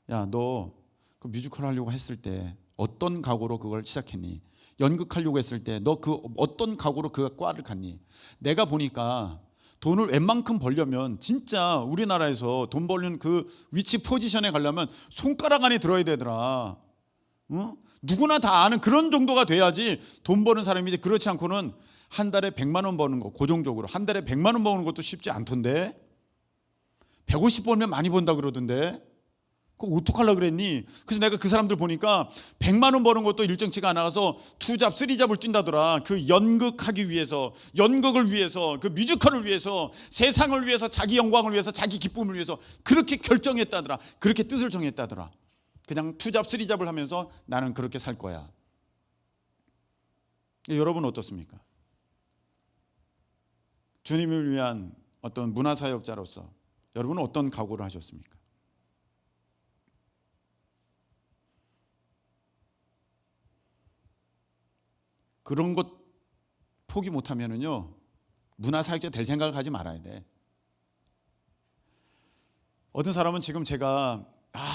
야, 너 그 뮤지컬 하려고 했을 때 어떤 각오로 그걸 시작했니? 연극하려고 했을 때 너 그 어떤 각오로 그 과를 갔니? 내가 보니까 돈을 웬만큼 벌려면 진짜 우리나라에서 돈 벌는 그 위치 포지션에 가려면 손가락 안에 들어야 되더라. 어? 누구나 다 아는 그런 정도가 돼야지 돈 버는 사람이지. 그렇지 않고는 한 달에 100만 원 버는 거, 고정적으로 한 달에 100만 원 버는 것도 쉽지 않던데. 150 벌면 많이 번다 그러던데. 그거 어떡하려고 그랬니? 그래서 내가 그 사람들 보니까 100만 원 버는 것도 일정치가 안 나가서 2잡, 3잡을 뛴다더라. 그 연극하기 위해서, 연극을 위해서, 그 뮤지컬을 위해서, 세상을 위해서, 자기 영광을 위해서, 자기 기쁨을 위해서 그렇게 결정했다더라. 그렇게 뜻을 정했다더라. 그냥 2잡, 3잡을 하면서 나는 그렇게 살 거야. 여러분 어떻습니까? 주님을 위한 어떤 문화사역자로서 여러분은 어떤 각오를 하셨습니까? 그런 것 포기 못하면은요, 문화사역자 될 생각을 하지 말아야 돼. 어떤 사람은 지금 제가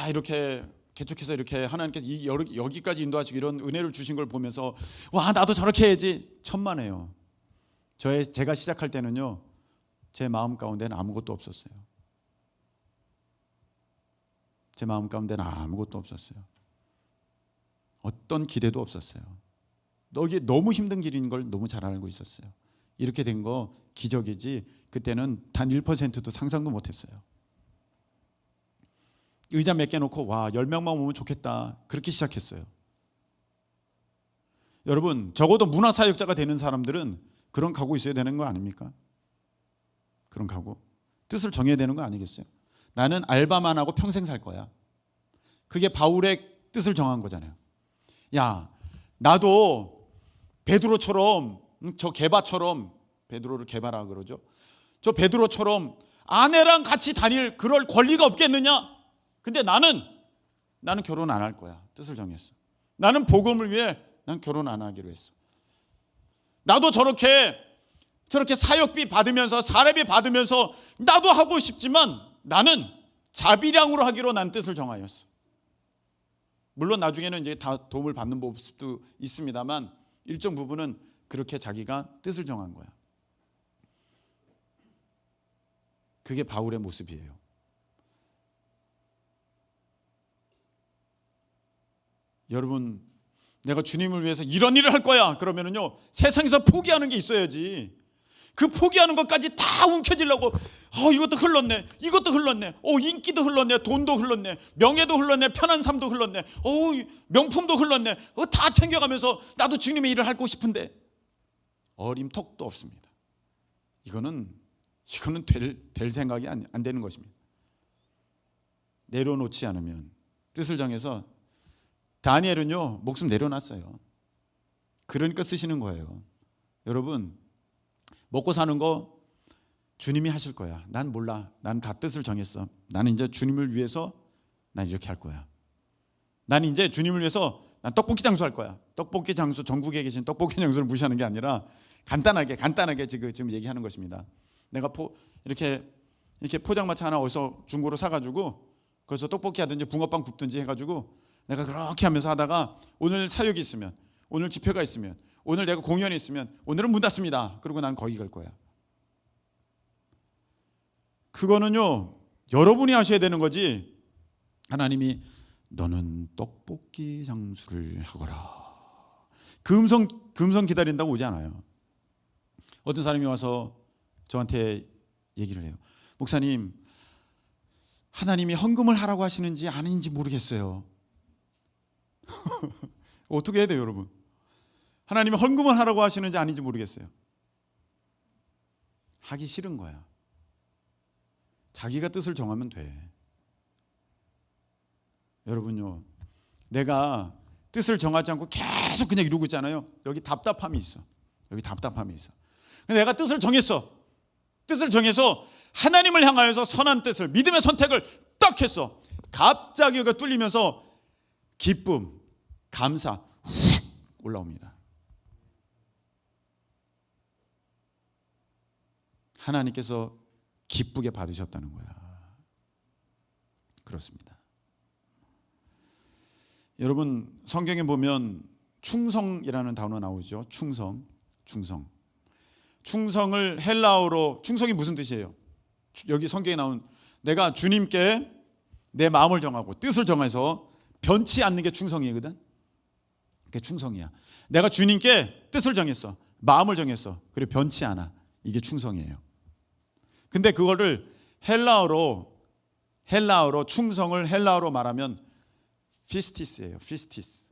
이렇게 개척해서 이렇게 하나님께서 여기까지 인도하시고 이런 은혜를 주신 걸 보면서 와, 나도 저렇게 해야지 천만에요. 제가 시작할 때는요, 제 마음 가운데는 아무것도 없었어요. 제 마음 가운데는 아무것도 없었어요. 어떤 기대도 없었어요. 이게 너무 힘든 길인 걸 너무 잘 알고 있었어요. 이렇게 된 거 기적이지 그때는 단 1%도 상상도 못했어요. 의자 몇 개 놓고 와, 10명만 오면 좋겠다, 그렇게 시작했어요. 여러분, 적어도 문화사역자가 되는 사람들은 그런 각오 있어야 되는 거 아닙니까? 그런 각오, 뜻을 정해야 되는 거 아니겠어요? 나는 알바만 하고 평생 살 거야. 그게 바울의 뜻을 정한 거잖아요. 야, 나도 베드로처럼, 저 게바처럼, 베드로를 게바라 그러죠. 저 베드로처럼 아내랑 같이 다닐 그럴 권리가 없겠느냐? 근데 나는 결혼 안 할 거야. 뜻을 정했어. 나는 복음을 위해 난 결혼 안 하기로 했어. 나도 저렇게 사역비 받으면서 사례비 받으면서 나도 하고 싶지만 나는 자비량으로 하기로 난 뜻을 정하였어. 물론 나중에는 이제 다 도움을 받는 모습도 있습니다만 일정 부분은 그렇게 자기가 뜻을 정한 거야. 그게 바울의 모습이에요. 여러분, 내가 주님을 위해서 이런 일을 할 거야 그러면은요, 세상에서 포기하는 게 있어야지. 그 포기하는 것까지 다 움켜쥐려고 이것도 흘렀네, 이것도 흘렀네, 인기도 흘렀네, 돈도 흘렀네, 명예도 흘렀네, 편한 삶도 흘렀네, 명품도 흘렀네, 다 챙겨가면서 나도 주님의 일을 하고 싶은데 어림턱도 없습니다. 이거는 될 생각이 안 되는 것입니다. 내려놓지 않으면, 뜻을 정해서 다니엘은요, 목숨 내려놨어요. 그러니까 쓰시는 거예요. 여러분, 먹고 사는 거 주님이 하실 거야. 난 몰라. 난 다 뜻을 정했어. 나는 이제 주님을 위해서 난 이렇게 할 거야. 나는 이제 주님을 위해서 난 떡볶이 장수 할 거야. 떡볶이 장수, 전국에 계신 떡볶이 장수를 무시하는 게 아니라 간단하게 지금 얘기하는 것입니다. 내가 이렇게 포장마차 하나 어디서 중고로 사가지고 거기서 떡볶이 하든지 붕어빵 굽든지 해가지고 내가 그렇게 하면서 하다가 오늘 사역이 있으면, 오늘 집회가 있으면, 오늘 내가 공연이 있으면 오늘은 문 닫습니다. 그리고 난 거기 갈 거야. 그거는요, 여러분이 하셔야 되는 거지. 하나님이 너는 떡볶이 장수를 하거라, 금성 기다린다고 오지 않아요. 어떤 사람이 와서 저한테 얘기를 해요. 목사님, 하나님이 헌금을 하라고 하시는지 아닌지 모르겠어요. 어떻게 해야 돼요, 여러분? 하나님이 헌금을 하라고 하시는지 아닌지 모르겠어요. 하기 싫은 거야. 자기가 뜻을 정하면 돼. 여러분요, 내가 뜻을 정하지 않고 계속 그냥 이러고 있잖아요. 여기 답답함이 있어. 근데 내가 뜻을 정했어. 뜻을 정해서 하나님을 향하여서 선한 뜻을, 믿음의 선택을 딱 했어. 갑자기 여기가 뚫리면서 기쁨, 감사 훅 올라옵니다. 하나님께서 기쁘게 받으셨다는 거야. 그렇습니다. 여러분 성경에 보면 충성이라는 단어 나오죠. 충성을 헬라어로 충성이 무슨 뜻이에요? 여기 성경에 나온 내가 주님께 내 마음을 정하고 뜻을 정해서 변치 않는 게 충성이거든. 그게 충성이야. 내가 주님께 뜻을 정했어. 마음을 정했어. 그리고 변치 않아. 이게 충성이에요. 근데 그거를 헬라어로 충성을 헬라어로 말하면 피스티스예요. 피스티스.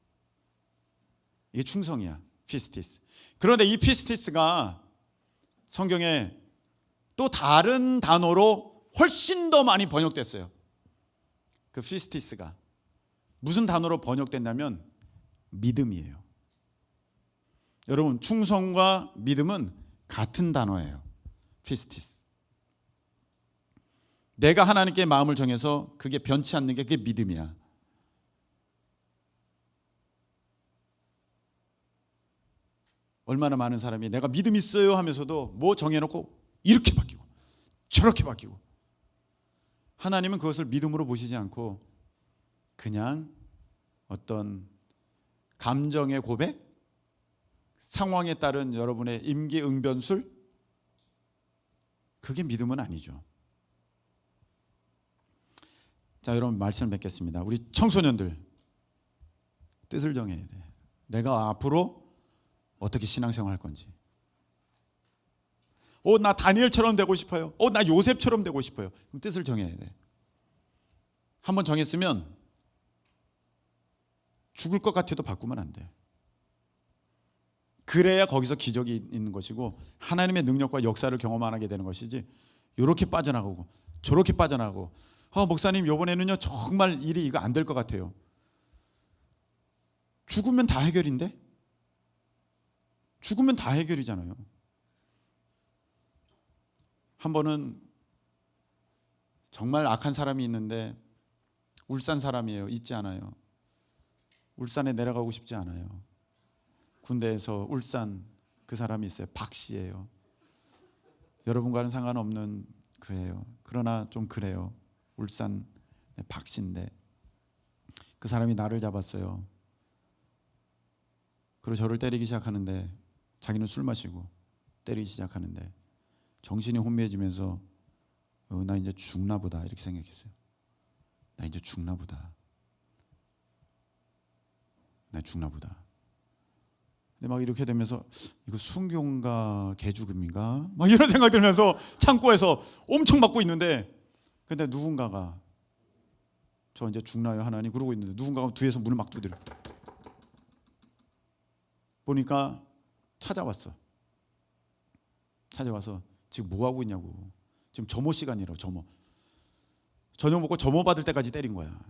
이게 충성이야. 피스티스. 그런데 이 피스티스가 성경에 또 다른 단어로 훨씬 더 많이 번역됐어요. 그 피스티스가 무슨 단어로 번역됐냐면 믿음이에요. 여러분 충성과 믿음은 같은 단어예요. 피스티스. 내가 하나님께 마음을 정해서 그게 변치 않는 게 그게 믿음이야. 얼마나 많은 사람이 내가 믿음 있어요 하면서도 뭐 정해놓고 이렇게 바뀌고 저렇게 바뀌고, 하나님은 그것을 믿음으로 보시지 않고 그냥 어떤 감정의 고백, 상황에 따른 여러분의 임기응변술, 그게 믿음은 아니죠. 자, 여러분 말씀을 맺겠습니다. 우리 청소년들 뜻을 정해야 돼. 내가 앞으로 어떻게 신앙생활 할 건지. 나 다니엘처럼 되고 싶어요. 나 요셉처럼 되고 싶어요. 그럼 뜻을 정해야 돼. 한번 정했으면 죽을 것 같아도 바꾸면 안 돼. 그래야 거기서 기적이 있는 것이고 하나님의 능력과 역사를 경험하게 되는 것이지, 이렇게 빠져나가고 저렇게 빠져나가고 목사님 이번에는요 정말 일이 이거 안 될 것 같아요. 죽으면 다 해결인데? 죽으면 다 해결이잖아요. 한 번은 정말 악한 사람이 있는데 울산 사람이에요. 있지 않아요. 울산에 내려가고 싶지 않아요. 군대에서 울산 그 사람이 있어요. 박 씨예요. 여러분과는 상관없는 그예요. 그러나 좀 그래요. 울산 박 씨인데 그 사람이 나를 잡았어요. 그리고 저를 때리기 시작하는데, 자기는 술 마시고 때리기 시작하는데 정신이 혼미해지면서 나 이제 죽나 보다 이렇게 생각했어요. 나 이제 죽나 보다. 나 죽나 보다. 근데 막 이렇게 되면서 이거 순교인가 개죽음인가 막 이런 생각 들면서 창고에서 엄청 맞고 있는데, 근데 누군가가 저 이제 죽나요 하나님 그러고 있는데 누군가가 뒤에서 문을 막 두드려. 보니까 찾아와서 지금 뭐 하고 있냐고. 지금 점호 시간이라고. 저녁 먹고 점호 받을 때까지 때린 거야.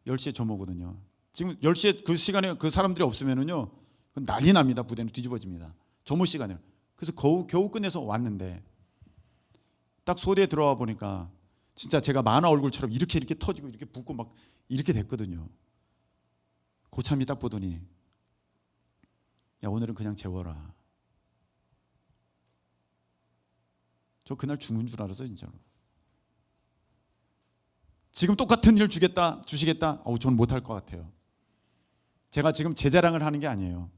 10시에 점호거든요. 지금 10시에 그 시간에 그 사람들이 없으면은요 난리 납니다. 부대는 뒤집어집니다. 점호 시간에. 그래서 겨우 끝내서 왔는데 딱 소대에 들어와 보니까 진짜 제가 만화 얼굴처럼 이렇게 터지고 이렇게 붓고 막 이렇게 됐거든요. 고참이 딱 보더니 야 오늘은 그냥 재워라. 저 그날 죽는 줄 알았어 진짜로. 지금 똑같은 일 주시겠다? 저는 못할 것 같아요. 제가 지금 제 자랑을 하는 게 아니에요.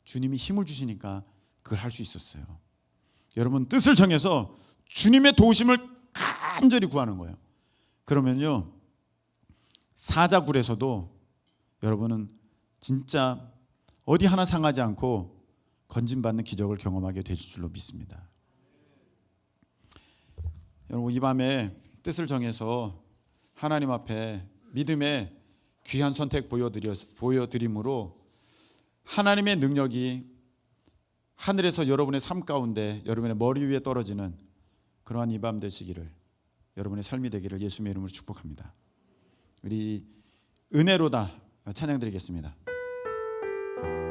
주님이 힘을 주시니까 그걸 할 수 있었어요. 여러분 뜻을 정해서 주님의 도우심을 간절히 구하는 거예요. 그러면요 사자굴에서도 여러분은 진짜 어디 하나 상하지 않고 건진받는 기적을 경험하게 되실 줄로 믿습니다. 여러분 이 밤에 뜻을 정해서 하나님 앞에 믿음의 귀한 선택 보여드림으로 하나님의 능력이 하늘에서 여러분의 삶 가운데 여러분의 머리 위에 떨어지는 그러한 이 밤 되시기를, 여러분의 삶이 되기를 예수님의 이름으로 축복합니다. 우리 은혜로다 찬양 드리겠습니다.